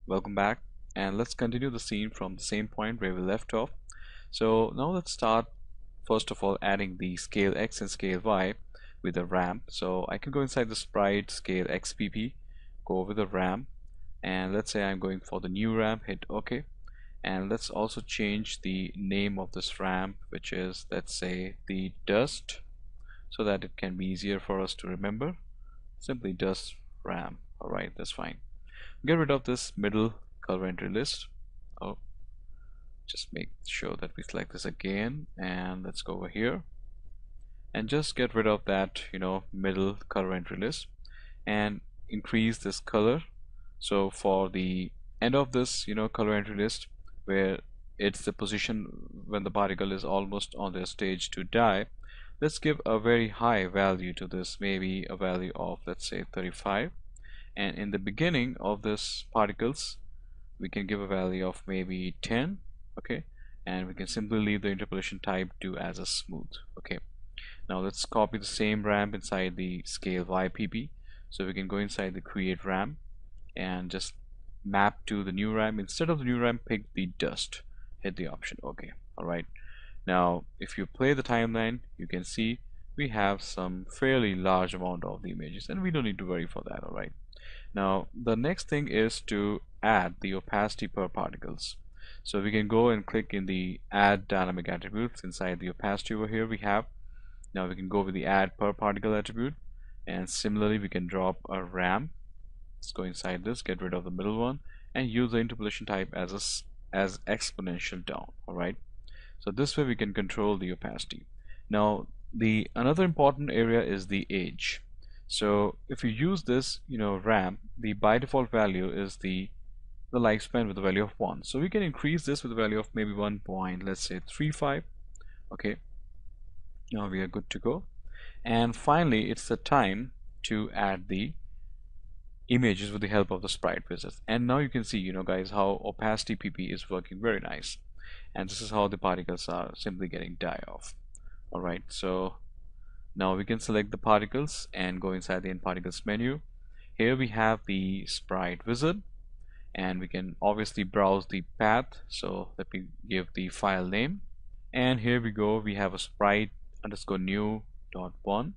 Welcome back, and let's continue the scene from the same point where we left off. So now let's start first of all adding the scale X and scale Y with a ramp. So I can go inside the sprite scale XPP, go over the ramp, and let's say I'm going for the new ramp, hit OK. And let's also change the name of this ramp, which is, let's say, the dust, so that it can be easier for us to remember. Simply dust ramp. Alright, that's fine. Get rid of this middle color entry list. Oh, just make sure that we select this again, and let's go over here and just get rid of that middle color entry list and increase this color. So for the end of this color entry list, where it's the position when the particle is almost on the stage to die, let's give a very high value to this, maybe a value of, let's say, 35. And in the beginning of this particles, we can give a value of maybe 10. Okay, and we can simply leave the interpolation type to as a smooth. Okay, now let's copy the same ramp inside the scale YPP. So we can go inside the create ramp and just map to the new ramp. Instead of the new ramp, pick the dust, hit the option OK. Alright, now if you play the timeline, you can see we have some fairly large amount of the images, and we don't need to worry for that. Alright, now the next thing is to add the opacity per particles. So we can go and click in the add dynamic attributes. Inside the opacity over here we have, now we can go with the add per particle attribute, and similarly we can drop a ramp. Let's go inside this, get rid of the middle one, and use the interpolation type as exponential down. Alright, so this way we can control the opacity. Now the another important area is the age. So if you use this ramp, the by default value is the lifespan with a value of 1. So we can increase this with a value of maybe 1 point, let's say 35. Okay, now we are good to go. And finally, it's the time to add the images with the help of the sprite wizard. And now you can see guys, how opacity PP is working very nice, and this is how the particles are simply getting die off. Alright, so now we can select the particles and go inside the particles menu. Here we have the sprite wizard, and we can obviously browse the path. So let me give the file name, and here we go, we have a sprite underscore new dot one,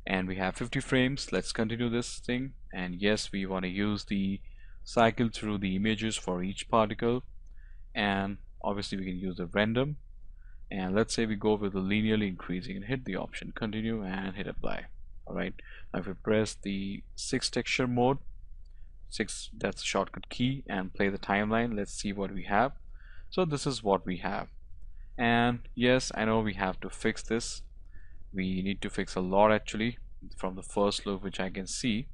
and we have 50 frames. Let's continue this thing, and yes, we want to use the cycle through the images for each particle, and obviously we can use the random, and let's say we go with the linearly increasing and hit the option continue and hit apply. Alright, now if we press the 6 texture mode, 6, that's a shortcut key, and play the timeline, let's see what we have. So this is what we have, and yes, I know we have to fix this. We need to fix a lot actually from the first look which I can see,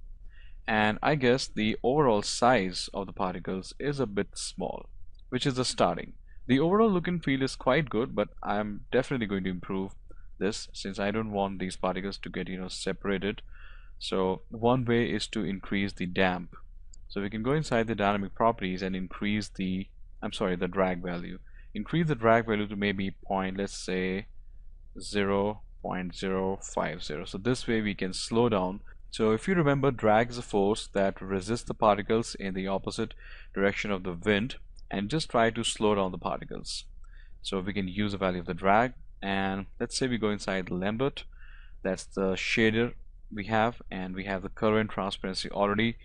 and I guess the overall size of the particles is a bit small, which is the starting. The overall look and feel is quite good, but I'm definitely going to improve this, since I don't want these particles to get separated. So one way is to increase the damp. So we can go inside the dynamic properties and increase the the drag value. Increase the drag value to maybe point, let's say 0.050. So this way we can slow down. So if you remember, drag is a force that resists the particles in the opposite direction of the wind, and just try to slow down the particles. So we can use the value of the drag, and let's say we go inside the Lambert, that's the shader we have, and we have the color and transparency already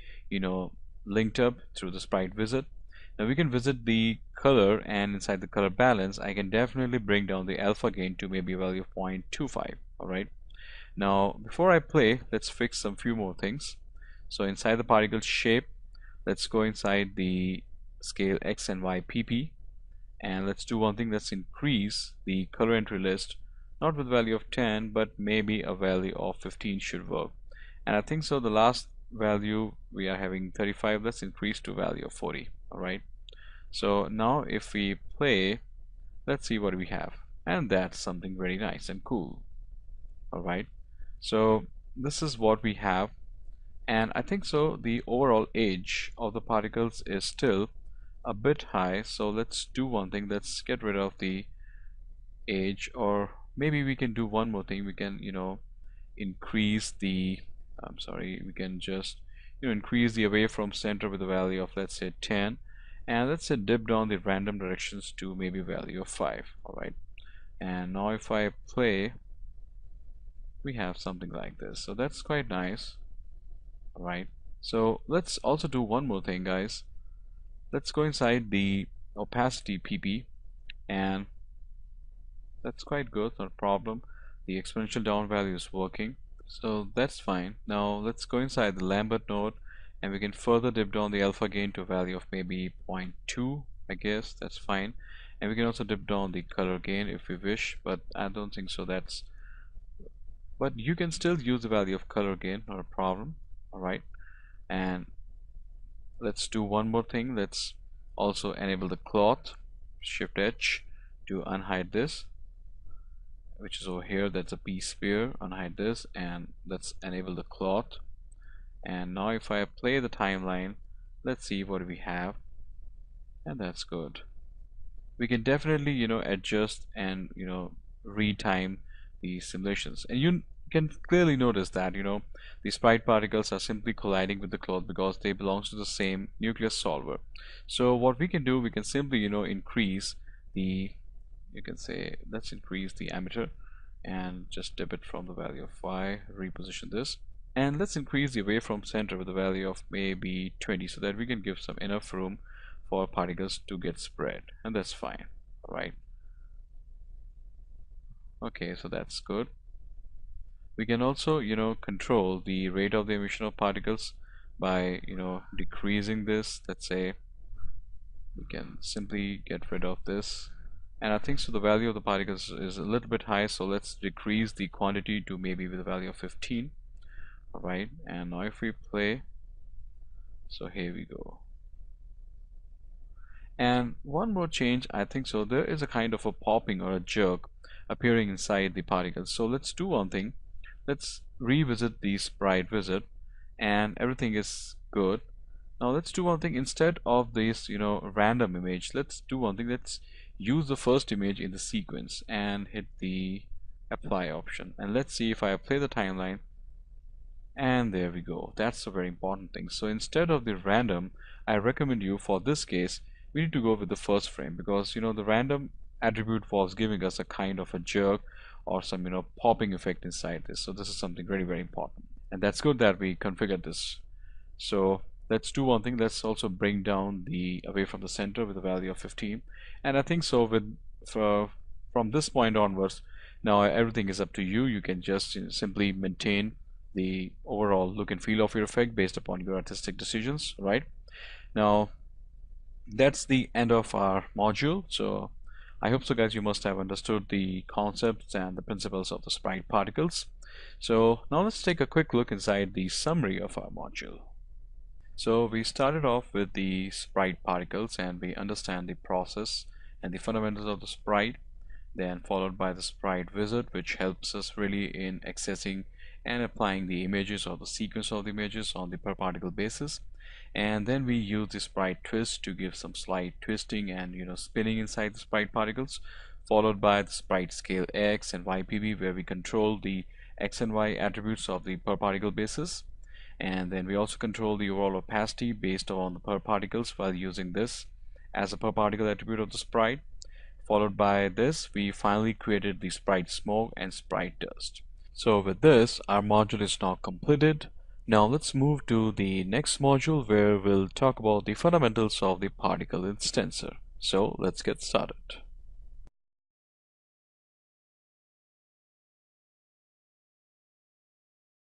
linked up through the sprite wizard. Now we can visit the color, and inside the color balance I can definitely bring down the alpha gain to maybe a value of 0.25. Alright, now before I play, let's fix some few more things. So inside the particle shape, let's go inside the scale X and Y PP, and let's do one thing, let's increase the color entry list, not with value of 10, but maybe a value of 15 should work. And I think so the last value we are having 35, let's increase to value of 40. Alright, so now if we play, let's see what we have, and that's something very nice and cool. Alright, so this is what we have, and I think so the overall age of the particles is still a bit high. So let's do one thing, let's get rid of the age, or maybe we can do one more thing, we can increase the we can just increase the away from center with a value of, let's say, 10, and let's say dip down the random directions to maybe value of 5. All right, and now if I play, we have something like this. So that's quite nice. All right, so let's also do one more thing, guys. Let's go inside the opacity pp, and that's quite good, not a problem. The exponential down value is working, so that's fine. Now let's go inside the Lambert node, and we can further dip down the alpha gain to a value of maybe 0.2. I guess that's fine. And we can also dip down the color gain if we wish, but I don't think so. But you can still use the value of color gain, not a problem. All right, and let's do one more thing. Let's also enable the cloth, shift H to unhide this, which is over here. That's a P sphere. Unhide this, and let's enable the cloth. And now if I play the timeline, let's see what we have, and that's good. We can definitely adjust and retime the simulations, and you can clearly notice that the sprite particles are simply colliding with the cloth because they belong to the same nucleus solver. So what we can do, we can simply increase the, you can say, let's increase the emitter and just dip it from the value of 5, reposition this, and let's increase the away from center with a value of maybe 20, so that we can give some enough room for particles to get spread, and that's fine. All right, okay, so that's good. We can also control the rate of the emission of particles by decreasing this. Let's say we can simply get rid of this, and I think so the value of the particles is a little bit high, so let's decrease the quantity to maybe with a value of 15. All right, and now if we play, so here we go. And one more change, I think so there is a kind of a popping or a jerk appearing inside the particles. So let's do one thing. Let's revisit the sprite visit, and everything is good. Now let's do one thing. Instead of this random image, let's do one thing. Let's use the first image in the sequence and hit the apply option, and let's see if I play the timeline, and there we go. That's a very important thing. So instead of the random, I recommend you, for this case, we need to go with the first frame, because the random attribute was giving us a kind of a jerk or some popping effect inside this. So this is something very, very important, and that's good that we configured this. So let's do one thing. Let's also bring down the away from the center with a value of 15, and I think so with from this point onwards, now everything is up to you. You can just simply maintain the overall look and feel of your effect based upon your artistic decisions. Right, now that's the end of our module. So I hope so, guys, you must have understood the concepts and the principles of the sprite particles. So now let's take a quick look inside the summary of our module. So we started off with the sprite particles, and we understand the process and the fundamentals of the sprite, then followed by the sprite wizard, which helps us really in accessing and applying the images or the sequence of the images on the per particle basis. And then we use the sprite twist to give some slight twisting and spinning inside the sprite particles, followed by the sprite scale X and YPB, where we control the X and Y attributes of the per particle basis. And then we also control the overall opacity based on the per particles while using this as a per particle attribute of the sprite. Followed by this, we finally created the sprite smoke and sprite dust. So with this, our module is now completed. Now let's move to the next module, where we'll talk about the fundamentals of the particle instancer. So let's get started.